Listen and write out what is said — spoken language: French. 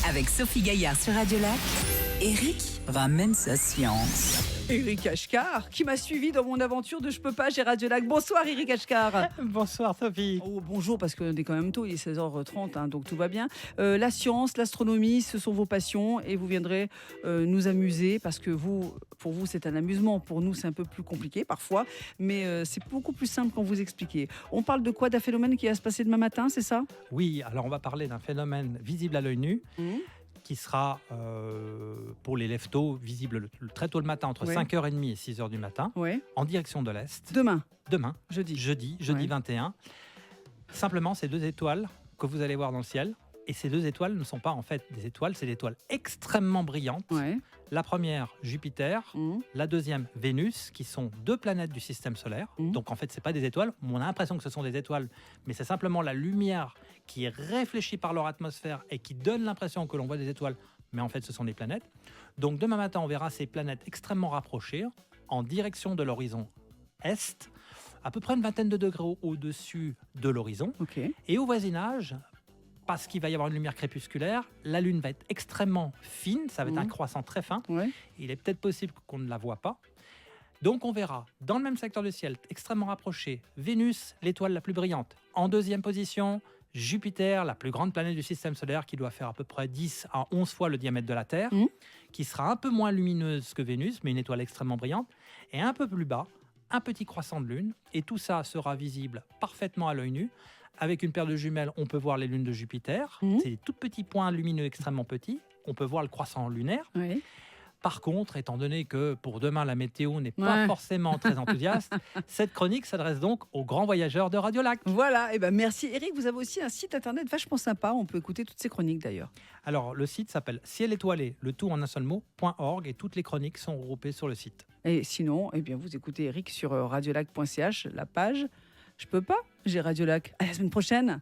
Avec Sophie Gaillard sur Radio Lac, Eric ramène sa science. Eric Ashkar, qui m'a suivi dans mon aventure de Je peux pas, j'ai Radio Lac. Bonsoir Eric Ashkar. Bonsoir Sophie. Oh, bonjour, parce qu'on est quand même tôt, il est 16h30, donc tout va bien. La science, l'astronomie, ce sont vos passions et vous viendrez nous amuser parce que pour vous, c'est un amusement. Pour nous, c'est un peu plus compliqué parfois, mais c'est beaucoup plus simple quand vous expliquez. On parle de quoi? D'un phénomène qui va se passer demain matin, c'est ça? Oui, alors on va parler d'un phénomène visible à l'œil nu. Qui sera pour les lève-tôt visible très tôt le matin, entre 5h30 et 6h du matin, en direction de l'Est. Demain, jeudi 21. Simplement, c'est 2 étoiles que vous allez voir dans le ciel. Et ces 2 étoiles ne sont pas en fait des étoiles, c'est des étoiles extrêmement brillantes. La première, Jupiter. La deuxième, Vénus, qui sont 2 planètes du système solaire. Donc en fait, ce n'est pas des étoiles. On a l'impression que ce sont des étoiles, mais c'est simplement la lumière qui est réfléchie par leur atmosphère et qui donne l'impression que l'on voit des étoiles, mais en fait, ce sont des planètes. Donc demain matin, on verra ces planètes extrêmement rapprochées en direction de l'horizon Est, à peu près une vingtaine de degrés au-dessus de l'horizon. Et au voisinage, parce qu'il va y avoir une lumière crépusculaire, la Lune va être extrêmement fine, ça va être un croissant très fin. Il est peut-être possible qu'on ne la voit pas. Donc on verra, dans le même secteur du ciel, extrêmement rapproché, Vénus, l'étoile la plus brillante. En deuxième position, Jupiter, la plus grande planète du système solaire, qui doit faire à peu près 10 à 11 fois le diamètre de la Terre, qui sera un peu moins lumineuse que Vénus, mais une étoile extrêmement brillante. Et un peu plus bas, un petit croissant de Lune. Et tout ça sera visible parfaitement à l'œil nu. Avec une paire de jumelles, on peut voir les lunes de Jupiter. C'est des tout petits points lumineux extrêmement petits. On peut voir le croissant lunaire. Par contre, étant donné que pour demain, la météo n'est pas forcément très enthousiaste, cette chronique s'adresse donc aux grands voyageurs de Radio Lac. Voilà, et merci Eric. Vous avez aussi un site internet vachement sympa. On peut écouter toutes ces chroniques d'ailleurs. Alors, le site s'appelle Ciel étoilé, le tout en un seul mot.org, et toutes les chroniques sont regroupées sur le site. Et sinon, vous écoutez Eric sur radiolac.ch, la page. Je peux pas, j'ai Radio Lac. À la semaine prochaine.